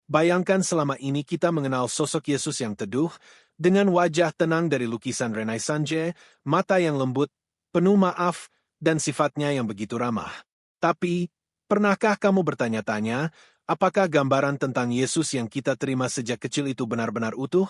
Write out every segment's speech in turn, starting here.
Bayangkan selama ini kita mengenal sosok Yesus yang teduh, dengan wajah tenang dari lukisan Renaissance, mata yang lembut, penuh maaf, dan sifatnya yang begitu ramah. Tapi, pernahkah kamu bertanya-tanya, apakah gambaran tentang Yesus yang kita terima sejak kecil itu benar-benar utuh?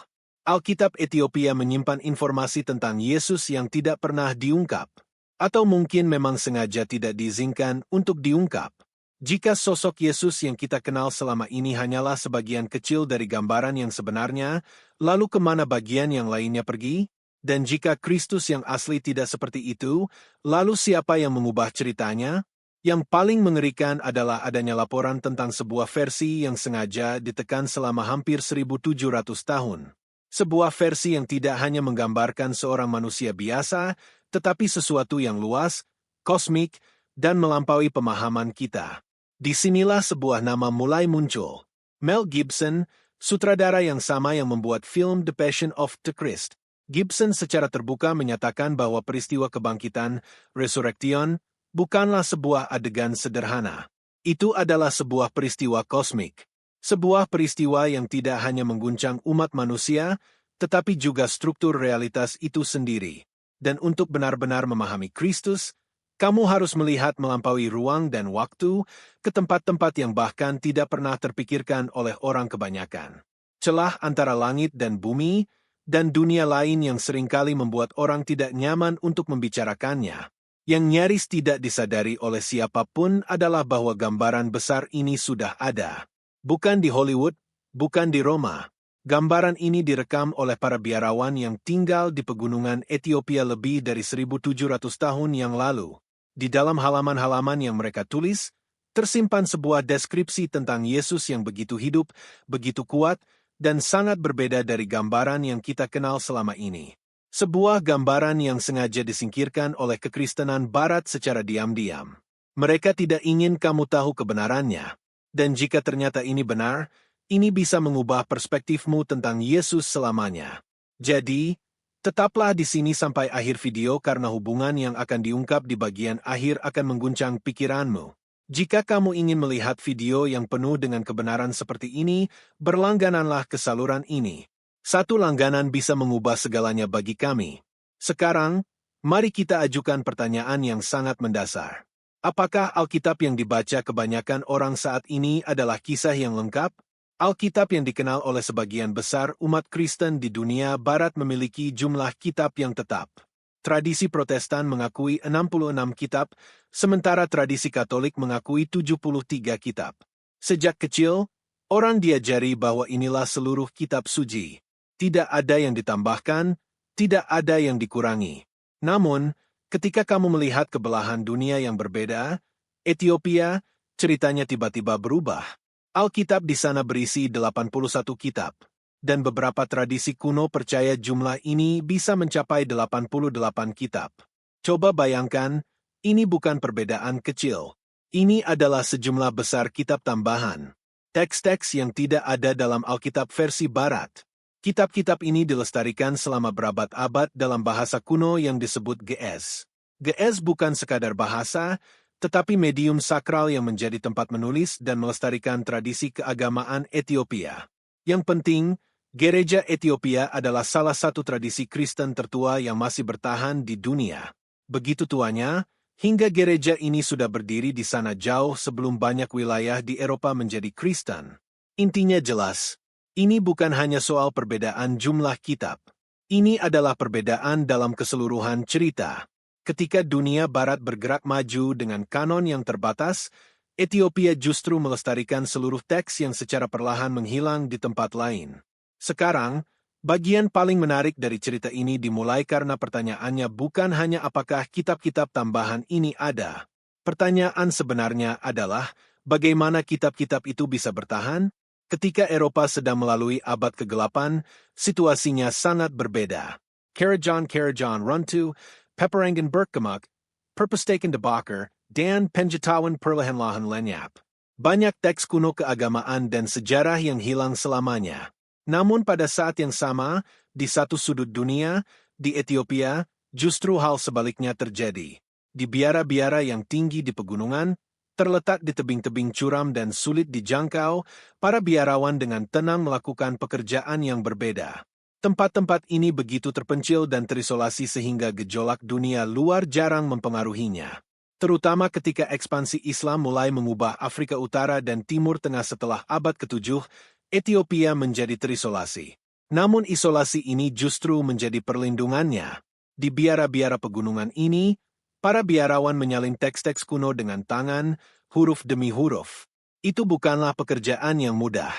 Alkitab Ethiopia menyimpan informasi tentang Yesus yang tidak pernah diungkap. Atau mungkin memang sengaja tidak diizinkan untuk diungkap. Jika sosok Yesus yang kita kenal selama ini hanyalah sebagian kecil dari gambaran yang sebenarnya, lalu kemana bagian yang lainnya pergi? Dan jika Kristus yang asli tidak seperti itu, lalu siapa yang mengubah ceritanya? Yang paling mengerikan adalah adanya laporan tentang sebuah versi yang sengaja ditekan selama hampir 1700 tahun. Sebuah versi yang tidak hanya menggambarkan seorang manusia biasa, tetapi sesuatu yang luas, kosmik, dan melampaui pemahaman kita. Disinilah sebuah nama mulai muncul. Mel Gibson, sutradara yang sama yang membuat film The Passion of the Christ. Gibson secara terbuka menyatakan bahwa peristiwa kebangkitan, resurrection, bukanlah sebuah adegan sederhana. Itu adalah sebuah peristiwa kosmik. Sebuah peristiwa yang tidak hanya mengguncang umat manusia, tetapi juga struktur realitas itu sendiri. Dan untuk benar-benar memahami Kristus, kamu harus melihat melampaui ruang dan waktu ke tempat-tempat yang bahkan tidak pernah terpikirkan oleh orang kebanyakan. Celah antara langit dan bumi, dan dunia lain yang seringkali membuat orang tidak nyaman untuk membicarakannya. Yang nyaris tidak disadari oleh siapapun adalah bahwa gambaran besar ini sudah ada. Bukan di Hollywood, bukan di Roma. Gambaran ini direkam oleh para biarawan yang tinggal di pegunungan Ethiopia lebih dari 1700 tahun yang lalu. Di dalam halaman-halaman yang mereka tulis, tersimpan sebuah deskripsi tentang Yesus yang begitu hidup, begitu kuat, dan sangat berbeda dari gambaran yang kita kenal selama ini. Sebuah gambaran yang sengaja disingkirkan oleh kekristenan Barat secara diam-diam. Mereka tidak ingin kamu tahu kebenarannya. Dan jika ternyata ini benar, ini bisa mengubah perspektifmu tentang Yesus selamanya. Jadi, tetaplah di sini sampai akhir video karena hubungan yang akan diungkap di bagian akhir akan mengguncang pikiranmu. Jika kamu ingin melihat video yang penuh dengan kebenaran seperti ini, berlanggananlah ke saluran ini. Satu langganan bisa mengubah segalanya bagi kami. Sekarang, mari kita ajukan pertanyaan yang sangat mendasar. Apakah Alkitab yang dibaca kebanyakan orang saat ini adalah kisah yang lengkap? Alkitab yang dikenal oleh sebagian besar umat Kristen di dunia Barat memiliki jumlah kitab yang tetap. Tradisi Protestan mengakui 66 kitab, sementara tradisi Katolik mengakui 73 kitab. Sejak kecil, orang diajari bahwa inilah seluruh kitab suci. Tidak ada yang ditambahkan, tidak ada yang dikurangi. Namun, ketika kamu melihat kebelahan dunia yang berbeda, Ethiopia, ceritanya tiba-tiba berubah. Alkitab di sana berisi 81 kitab, dan beberapa tradisi kuno percaya jumlah ini bisa mencapai 88 kitab. Coba bayangkan, ini bukan perbedaan kecil. Ini adalah sejumlah besar kitab tambahan. Teks-teks yang tidak ada dalam Alkitab versi Barat. Kitab-kitab ini dilestarikan selama berabad-abad dalam bahasa kuno yang disebut Ge'ez. Ge'ez bukan sekadar bahasa, tetapi medium sakral yang menjadi tempat menulis dan melestarikan tradisi keagamaan Ethiopia. Yang penting, Gereja Ethiopia adalah salah satu tradisi Kristen tertua yang masih bertahan di dunia. Begitu tuanya, hingga gereja ini sudah berdiri di sana jauh sebelum banyak wilayah di Eropa menjadi Kristen. Intinya jelas, ini bukan hanya soal perbedaan jumlah kitab. Ini adalah perbedaan dalam keseluruhan cerita. Ketika dunia Barat bergerak maju dengan kanon yang terbatas, Ethiopia justru melestarikan seluruh teks yang secara perlahan menghilang di tempat lain. Sekarang, bagian paling menarik dari cerita ini dimulai karena pertanyaannya bukan hanya apakah kitab-kitab tambahan ini ada. Pertanyaan sebenarnya adalah, bagaimana kitab-kitab itu bisa bertahan? Ketika Eropa sedang melalui abad kegelapan, situasinya sangat berbeda. Karajan Runtu, Peperangan Berkemak, Perpustakaan de Bakker, dan Penjatawan Perlahan-lahan Lenyap. Banyak teks kuno keagamaan dan sejarah yang hilang selamanya. Namun pada saat yang sama, di satu sudut dunia, di Ethiopia, justru hal sebaliknya terjadi. Di biara-biara yang tinggi di pegunungan, Terletak di tebing-tebing curam dan sulit dijangkau, para biarawan dengan tenang melakukan pekerjaan yang berbeda. Tempat-tempat ini begitu terpencil dan terisolasi sehingga gejolak dunia luar jarang mempengaruhinya. Terutama ketika ekspansi Islam mulai mengubah Afrika Utara dan Timur Tengah setelah abad ke-7, Ethiopia menjadi terisolasi. Namun isolasi ini justru menjadi perlindungannya. Di biara-biara pegunungan ini, para biarawan menyalin teks-teks kuno dengan tangan, huruf demi huruf. Itu bukanlah pekerjaan yang mudah.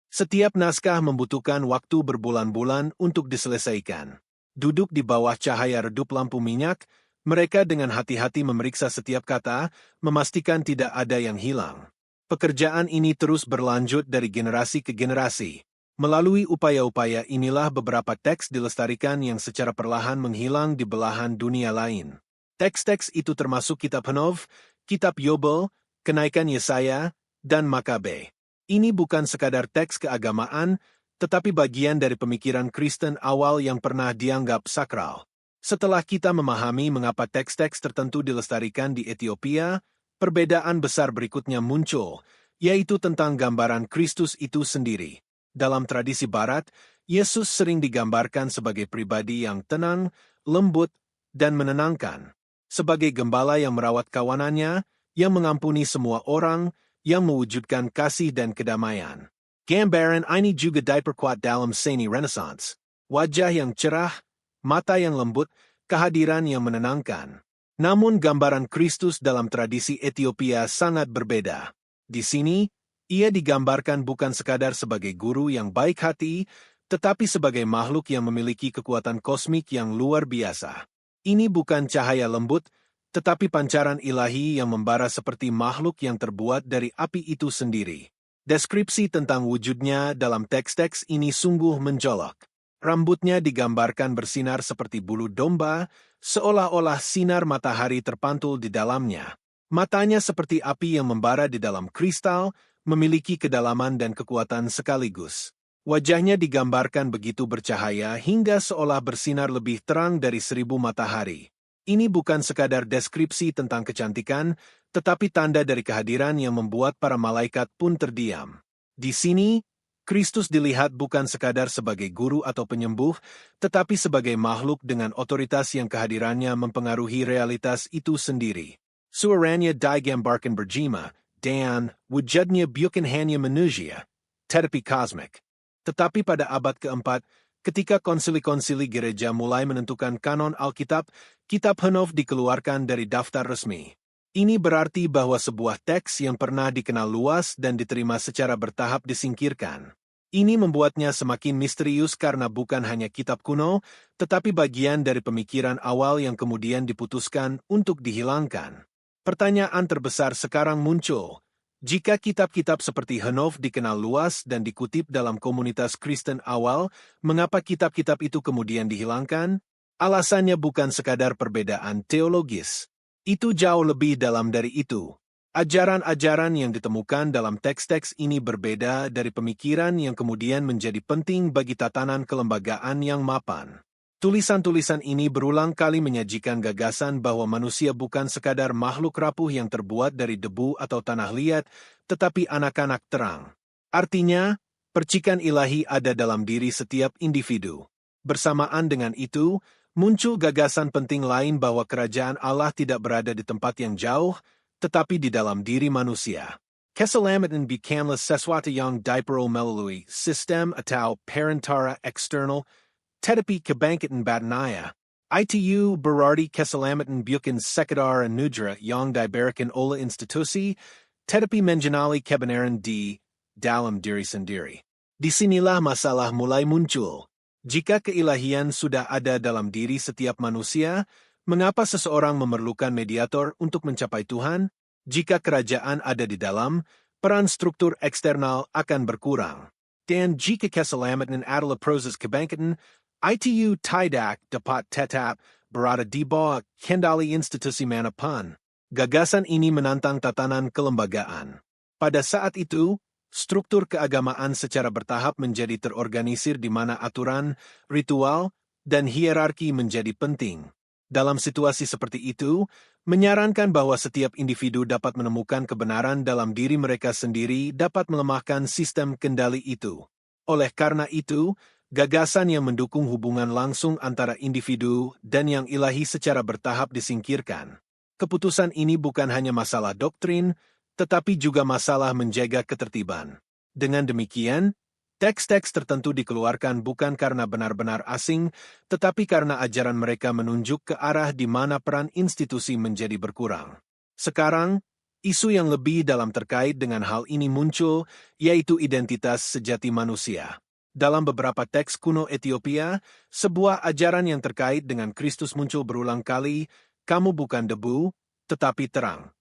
Setiap naskah membutuhkan waktu berbulan-bulan untuk diselesaikan. Duduk di bawah cahaya redup lampu minyak, mereka dengan hati-hati memeriksa setiap kata, memastikan tidak ada yang hilang. Pekerjaan ini terus berlanjut dari generasi ke generasi. Melalui upaya-upaya inilah beberapa teks dilestarikan yang secara perlahan menghilang di belahan dunia lain. Teks-teks itu termasuk Kitab Henov, Kitab Yobel, Kenaikan Yesaya, dan Makabe. Ini bukan sekadar teks keagamaan, tetapi bagian dari pemikiran Kristen awal yang pernah dianggap sakral. Setelah kita memahami mengapa teks-teks tertentu dilestarikan di Ethiopia, perbedaan besar berikutnya muncul, yaitu tentang gambaran Kristus itu sendiri. Dalam tradisi Barat, Yesus sering digambarkan sebagai pribadi yang tenang, lembut, dan menenangkan. Sebagai gembala yang merawat kawanannya, yang mengampuni semua orang, yang mewujudkan kasih dan kedamaian. Gambaran ini juga diperkuat dalam seni Renaissance. Wajah yang cerah, mata yang lembut, kehadiran yang menenangkan. Namun gambaran Kristus dalam tradisi Ethiopia sangat berbeda. Di sini, ia digambarkan bukan sekadar sebagai guru yang baik hati, tetapi sebagai makhluk yang memiliki kekuatan kosmik yang luar biasa. Ini bukan cahaya lembut, tetapi pancaran ilahi yang membara seperti makhluk yang terbuat dari api itu sendiri. Deskripsi tentang wujudnya dalam teks-teks ini sungguh menjolok. Rambutnya digambarkan bersinar seperti bulu domba, seolah-olah sinar matahari terpantul di dalamnya. Matanya seperti api yang membara di dalam kristal, memiliki kedalaman dan kekuatan sekaligus. Wajahnya digambarkan begitu bercahaya hingga seolah bersinar lebih terang dari 1000 matahari. Ini bukan sekadar deskripsi tentang kecantikan, tetapi tanda dari kehadiran yang membuat para malaikat pun terdiam. Di sini, Kristus dilihat bukan sekadar sebagai guru atau penyembuh, tetapi sebagai makhluk dengan otoritas yang kehadirannya mempengaruhi realitas itu sendiri. Suaranya digambarkan berjima, dan wujudnya bukan hanya manusia, tetapi kosmik. Tetapi pada abad keempat, ketika konsili-konsili gereja mulai menentukan kanon Alkitab, Kitab Henov dikeluarkan dari daftar resmi. Ini berarti bahwa sebuah teks yang pernah dikenal luas dan diterima secara bertahap disingkirkan. Ini membuatnya semakin misterius karena bukan hanya kitab kuno, tetapi bagian dari pemikiran awal yang kemudian diputuskan untuk dihilangkan. Pertanyaan terbesar sekarang muncul. Jika kitab-kitab seperti Henov dikenal luas dan dikutip dalam komunitas Kristen awal, mengapa kitab-kitab itu kemudian dihilangkan? Alasannya bukan sekadar perbedaan teologis. Itu jauh lebih dalam dari itu. Ajaran-ajaran yang ditemukan dalam teks-teks ini berbeda dari pemikiran yang kemudian menjadi penting bagi tatanan kelembagaan yang mapan. Tulisan-tulisan ini berulang kali menyajikan gagasan bahwa manusia bukan sekadar makhluk rapuh yang terbuat dari debu atau tanah liat, tetapi anak-anak terang. Artinya, percikan ilahi ada dalam diri setiap individu. Bersamaan dengan itu, muncul gagasan penting lain bahwa kerajaan Allah tidak berada di tempat yang jauh, tetapi di dalam diri manusia. Keselamatan bukanlah sesuatu yang diperoleh melalui sistem atau perantara eksternal, tetapi kebangkitan batinnya. Itu berarti keselamatan bukan sekadar anugerah yang diberikan oleh institusi, tetapi mengenali kebenaran di dalam diri sendiri. Disinilah masalah mulai muncul. Jika keilahian sudah ada dalam diri setiap manusia, mengapa seseorang memerlukan mediator untuk mencapai Tuhan? Jika kerajaan ada di dalam, peran struktur eksternal akan berkurang. Dan jika keselamatan adalah proses kebangkitan, itu tidak dapat tetap berada di bawah kendali institusi manapun. Gagasan ini menantang tatanan kelembagaan. Pada saat itu, struktur keagamaan secara bertahap menjadi terorganisir di mana aturan, ritual, dan hierarki menjadi penting. Dalam situasi seperti itu, menyarankan bahwa setiap individu dapat menemukan kebenaran dalam diri mereka sendiri dapat melemahkan sistem kendali itu. Oleh karena itu, gagasan yang mendukung hubungan langsung antara individu dan yang ilahi secara bertahap disingkirkan. Keputusan ini bukan hanya masalah doktrin, tetapi juga masalah menjaga ketertiban. Dengan demikian, teks-teks tertentu dikeluarkan bukan karena benar-benar asing, tetapi karena ajaran mereka menunjuk ke arah di mana peran institusi menjadi berkurang. Sekarang, isu yang lebih dalam terkait dengan hal ini muncul, yaitu identitas sejati manusia. Dalam beberapa teks kuno Ethiopia, sebuah ajaran yang terkait dengan Kristus muncul berulang kali, "Kamu bukan debu, tetapi terang."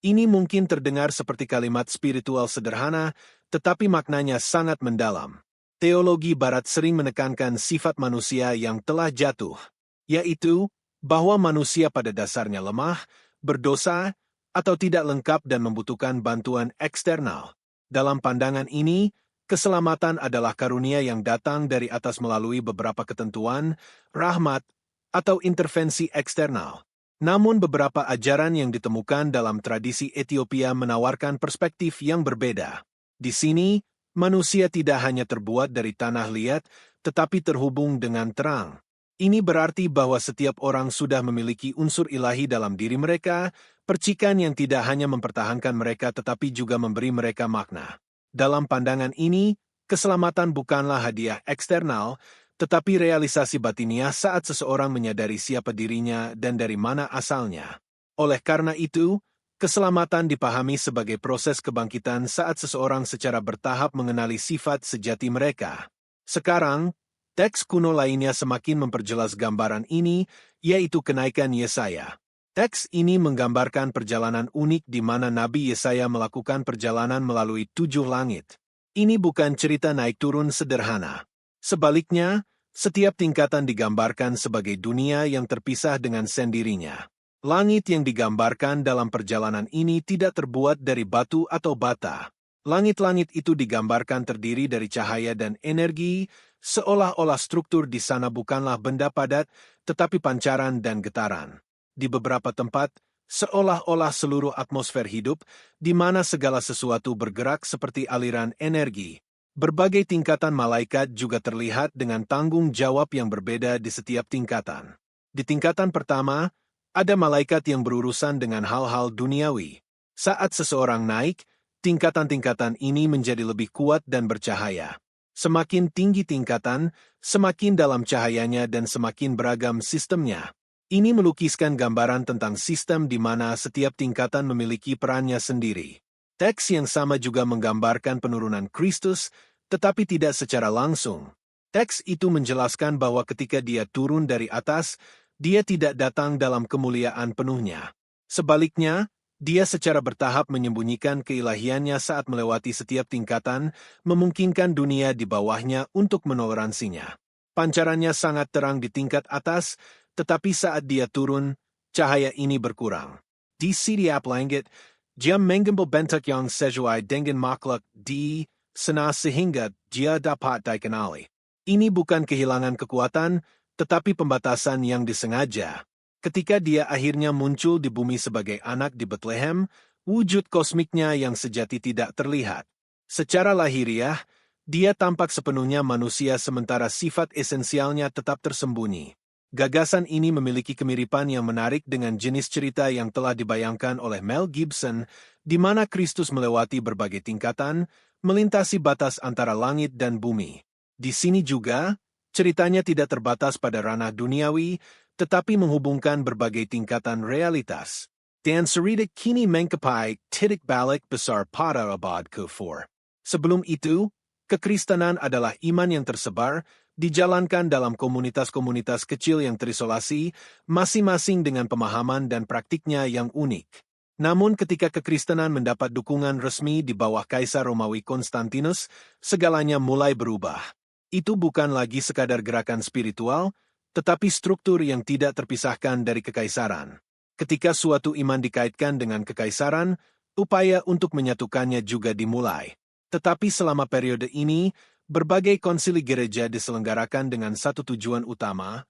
Ini mungkin terdengar seperti kalimat spiritual sederhana, tetapi maknanya sangat mendalam. Teologi Barat sering menekankan sifat manusia yang telah jatuh, yaitu bahwa manusia pada dasarnya lemah, berdosa, atau tidak lengkap dan membutuhkan bantuan eksternal. Dalam pandangan ini, keselamatan adalah karunia yang datang dari atas melalui beberapa ketentuan, rahmat, atau intervensi eksternal. Namun beberapa ajaran yang ditemukan dalam tradisi Ethiopia menawarkan perspektif yang berbeda. Di sini, manusia tidak hanya terbuat dari tanah liat, tetapi terhubung dengan terang. Ini berarti bahwa setiap orang sudah memiliki unsur ilahi dalam diri mereka, percikan yang tidak hanya mempertahankan mereka tetapi juga memberi mereka makna. Dalam pandangan ini, keselamatan bukanlah hadiah eksternal, tetapi realisasi batiniah saat seseorang menyadari siapa dirinya dan dari mana asalnya. Oleh karena itu, keselamatan dipahami sebagai proses kebangkitan saat seseorang secara bertahap mengenali sifat sejati mereka. Sekarang, teks kuno lainnya semakin memperjelas gambaran ini, yaitu kenaikan Yesaya. Teks ini menggambarkan perjalanan unik di mana Nabi Yesaya melakukan perjalanan melalui 7 langit. Ini bukan cerita naik turun sederhana. Sebaliknya, setiap tingkatan digambarkan sebagai dunia yang terpisah dengan sendirinya. Langit yang digambarkan dalam perjalanan ini tidak terbuat dari batu atau bata. Langit-langit itu digambarkan terdiri dari cahaya dan energi, seolah-olah struktur di sana bukanlah benda padat, tetapi pancaran dan getaran. Di beberapa tempat, seolah-olah seluruh atmosfer hidup, di mana segala sesuatu bergerak seperti aliran energi. Berbagai tingkatan malaikat juga terlihat dengan tanggung jawab yang berbeda di setiap tingkatan. Di tingkatan pertama, ada malaikat yang berurusan dengan hal-hal duniawi. Saat seseorang naik, tingkatan-tingkatan ini menjadi lebih kuat dan bercahaya. Semakin tinggi tingkatan, semakin dalam cahayanya dan semakin beragam sistemnya. Ini melukiskan gambaran tentang sistem di mana setiap tingkatan memiliki perannya sendiri. Teks yang sama juga menggambarkan penurunan Kristus, tetapi tidak secara langsung. Teks itu menjelaskan bahwa ketika dia turun dari atas, dia tidak datang dalam kemuliaan penuhnya. Sebaliknya, dia secara bertahap menyembunyikan keilahiannya saat melewati setiap tingkatan, memungkinkan dunia di bawahnya untuk menoleransinya. Pancarannya sangat terang di tingkat atas, tetapi saat dia turun, cahaya ini berkurang. Di setiap langit, dia menggembal yang sesuai dengan makhluk di sana sehingga dia dapat dikenali. Ini bukan kehilangan kekuatan, tetapi pembatasan yang disengaja. Ketika dia akhirnya muncul di bumi sebagai anak di Bethlehem, wujud kosmiknya yang sejati tidak terlihat. Secara lahiriah, dia tampak sepenuhnya manusia sementara sifat esensialnya tetap tersembunyi. Gagasan ini memiliki kemiripan yang menarik dengan jenis cerita yang telah dibayangkan oleh Mel Gibson, di mana Kristus melewati berbagai tingkatan, melintasi batas antara langit dan bumi. Di sini juga, ceritanya tidak terbatas pada ranah duniawi, tetapi menghubungkan berbagai tingkatan realitas. Dan cerita kini mencapai titik balik besar pada abad ke-4. Sebelum itu, kekristenan adalah iman yang tersebar, dijalankan dalam komunitas-komunitas kecil yang terisolasi, masing-masing dengan pemahaman dan praktiknya yang unik. Namun ketika kekristenan mendapat dukungan resmi di bawah Kaisar Romawi Konstantinus, segalanya mulai berubah. Itu bukan lagi sekadar gerakan spiritual, tetapi struktur yang tidak terpisahkan dari kekaisaran. Ketika suatu iman dikaitkan dengan kekaisaran, upaya untuk menyatukannya juga dimulai. Tetapi selama periode ini, berbagai konsili gereja diselenggarakan dengan satu tujuan utama,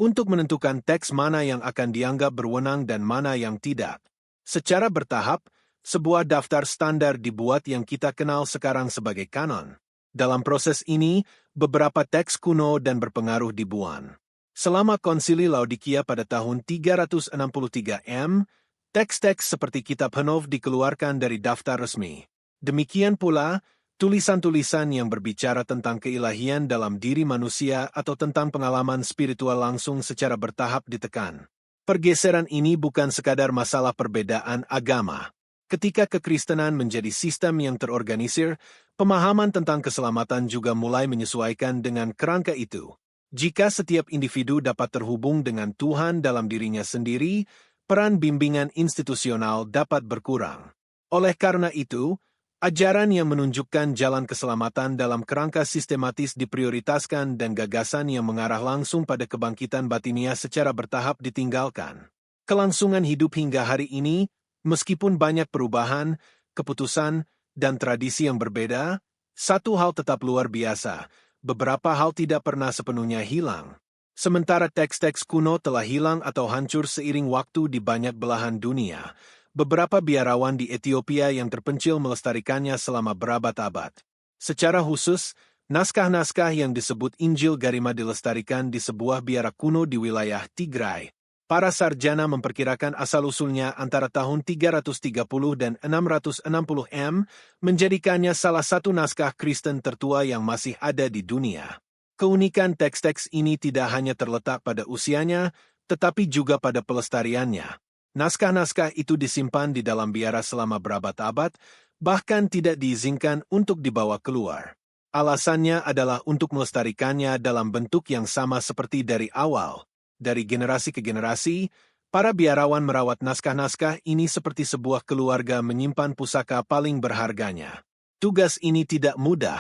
untuk menentukan teks mana yang akan dianggap berwenang dan mana yang tidak. Secara bertahap, sebuah daftar standar dibuat yang kita kenal sekarang sebagai kanon. Dalam proses ini, beberapa teks kuno dan berpengaruh dibuang. Selama Konsili Laodikia pada tahun 363 M, teks-teks seperti Kitab Henov dikeluarkan dari daftar resmi. Demikian pula, tulisan-tulisan yang berbicara tentang keilahian dalam diri manusia atau tentang pengalaman spiritual langsung secara bertahap ditekan. Pergeseran ini bukan sekadar masalah perbedaan agama. Ketika kekristenan menjadi sistem yang terorganisir, pemahaman tentang keselamatan juga mulai menyesuaikan dengan kerangka itu. Jika setiap individu dapat terhubung dengan Tuhan dalam dirinya sendiri, peran bimbingan institusional dapat berkurang. Oleh karena itu, ajaran yang menunjukkan jalan keselamatan dalam kerangka sistematis diprioritaskan dan gagasan yang mengarah langsung pada kebangkitan batiniah secara bertahap ditinggalkan. Kelangsungan hidup hingga hari ini, meskipun banyak perubahan, keputusan, dan tradisi yang berbeda, satu hal tetap luar biasa. Beberapa hal tidak pernah sepenuhnya hilang. Sementara teks-teks kuno telah hilang atau hancur seiring waktu di banyak belahan dunia, beberapa biarawan di Ethiopia yang terpencil melestarikannya selama berabad-abad. Secara khusus, naskah-naskah yang disebut Injil Garima dilestarikan di sebuah biara kuno di wilayah Tigray. Para sarjana memperkirakan asal-usulnya antara tahun 330 dan 660 M, menjadikannya salah satu naskah Kristen tertua yang masih ada di dunia. Keunikan teks-teks ini tidak hanya terletak pada usianya, tetapi juga pada pelestariannya. Naskah-naskah itu disimpan di dalam biara selama berabad-abad, bahkan tidak diizinkan untuk dibawa keluar. Alasannya adalah untuk melestarikannya dalam bentuk yang sama seperti dari awal. Dari generasi ke generasi, para biarawan merawat naskah-naskah ini seperti sebuah keluarga menyimpan pusaka paling berharganya. Tugas ini tidak mudah,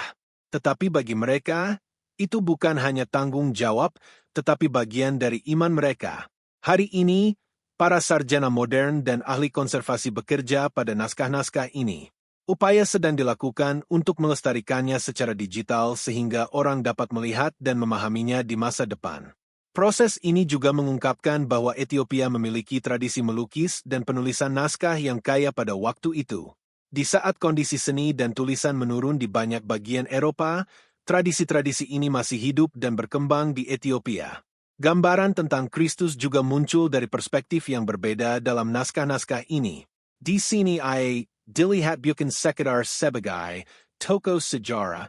tetapi bagi mereka, itu bukan hanya tanggung jawab, tetapi bagian dari iman mereka. Hari ini, para sarjana modern dan ahli konservasi bekerja pada naskah-naskah ini. Upaya sedang dilakukan untuk melestarikannya secara digital sehingga orang dapat melihat dan memahaminya di masa depan. Proses ini juga mengungkapkan bahwa Ethiopia memiliki tradisi melukis dan penulisan naskah yang kaya pada waktu itu. Di saat kondisi seni dan tulisan menurun di banyak bagian Eropa, tradisi-tradisi ini masih hidup dan berkembang di Ethiopia. Gambaran tentang Kristus juga muncul dari perspektif yang berbeda dalam naskah-naskah ini. Di sini ay dilihat bukan sekedar sebagai toko sejarah,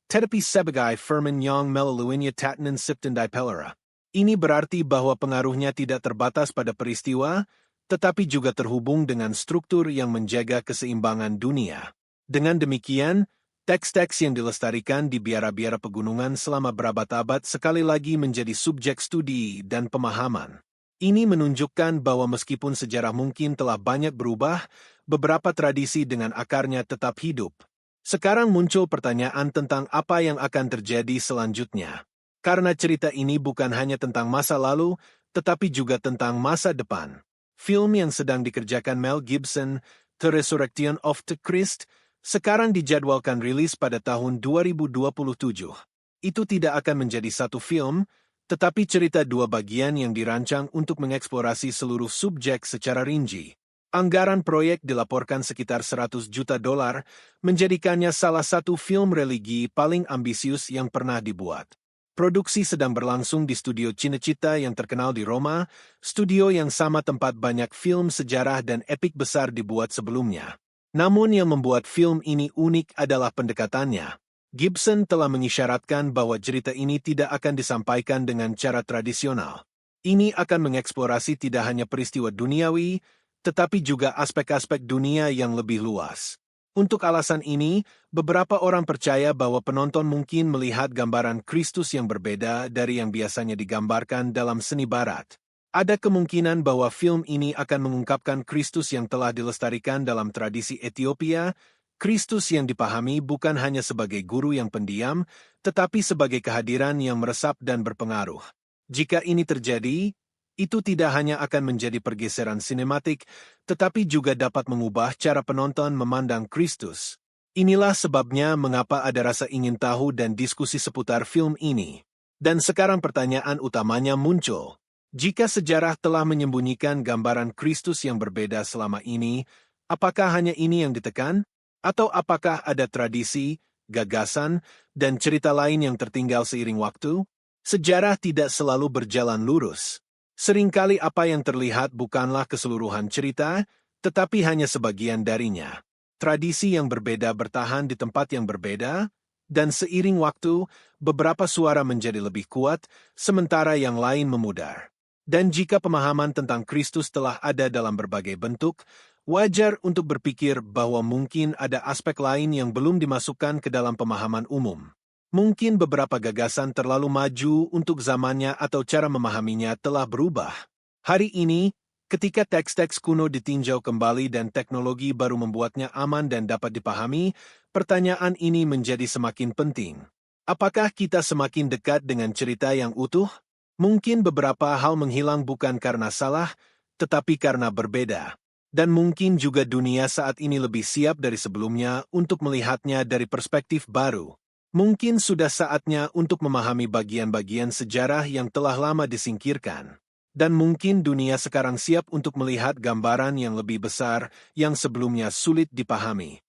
tetapi sebagai firman yang melaluinya tatanan siptan dipelara. Ini berarti bahwa pengaruhnya tidak terbatas pada peristiwa, tetapi juga terhubung dengan struktur yang menjaga keseimbangan dunia. Dengan demikian, teks-teks yang dilestarikan di biara-biara pegunungan selama berabad-abad sekali lagi menjadi subjek studi dan pemahaman. Ini menunjukkan bahwa meskipun sejarah mungkin telah banyak berubah, beberapa tradisi dengan akarnya tetap hidup. Sekarang muncul pertanyaan tentang apa yang akan terjadi selanjutnya. Karena cerita ini bukan hanya tentang masa lalu, tetapi juga tentang masa depan. Film yang sedang dikerjakan Mel Gibson, The Resurrection of the Christ, sekarang dijadwalkan rilis pada tahun 2027. Itu tidak akan menjadi satu film, tetapi cerita dua bagian yang dirancang untuk mengeksplorasi seluruh subjek secara rinci. Anggaran proyek dilaporkan sekitar $100 juta, menjadikannya salah satu film religi paling ambisius yang pernah dibuat. Produksi sedang berlangsung di studio Cinecittà yang terkenal di Roma, studio yang sama tempat banyak film sejarah dan epik besar dibuat sebelumnya. Namun yang membuat film ini unik adalah pendekatannya. Gibson telah mengisyaratkan bahwa cerita ini tidak akan disampaikan dengan cara tradisional. Ini akan mengeksplorasi tidak hanya peristiwa duniawi, tetapi juga aspek-aspek dunia yang lebih luas. Untuk alasan ini, beberapa orang percaya bahwa penonton mungkin melihat gambaran Kristus yang berbeda dari yang biasanya digambarkan dalam seni barat. Ada kemungkinan bahwa film ini akan mengungkapkan Kristus yang telah dilestarikan dalam tradisi Ethiopia, Kristus yang dipahami bukan hanya sebagai guru yang pendiam, tetapi sebagai kehadiran yang meresap dan berpengaruh. Jika ini terjadi, itu tidak hanya akan menjadi pergeseran sinematik, tetapi juga dapat mengubah cara penonton memandang Kristus. Inilah sebabnya mengapa ada rasa ingin tahu dan diskusi seputar film ini. Dan sekarang pertanyaan utamanya muncul. Jika sejarah telah menyembunyikan gambaran Kristus yang berbeda selama ini, apakah hanya ini yang ditekan? Atau apakah ada tradisi, gagasan, dan cerita lain yang tertinggal seiring waktu? Sejarah tidak selalu berjalan lurus. Seringkali apa yang terlihat bukanlah keseluruhan cerita, tetapi hanya sebagian darinya. Tradisi yang berbeda bertahan di tempat yang berbeda, dan seiring waktu, beberapa suara menjadi lebih kuat, sementara yang lain memudar. Dan jika pemahaman tentang Kristus telah ada dalam berbagai bentuk, wajar untuk berpikir bahwa mungkin ada aspek lain yang belum dimasukkan ke dalam pemahaman umum. Mungkin beberapa gagasan terlalu maju untuk zamannya atau cara memahaminya telah berubah. Hari ini, ketika teks-teks kuno ditinjau kembali dan teknologi baru membuatnya aman dan dapat dipahami, pertanyaan ini menjadi semakin penting. Apakah kita semakin dekat dengan cerita yang utuh? Mungkin beberapa hal menghilang bukan karena salah, tetapi karena berbeda. Dan mungkin juga dunia saat ini lebih siap dari sebelumnya untuk melihatnya dari perspektif baru. Mungkin sudah saatnya untuk memahami bagian-bagian sejarah yang telah lama disingkirkan. Dan mungkin dunia sekarang siap untuk melihat gambaran yang lebih besar yang sebelumnya sulit dipahami.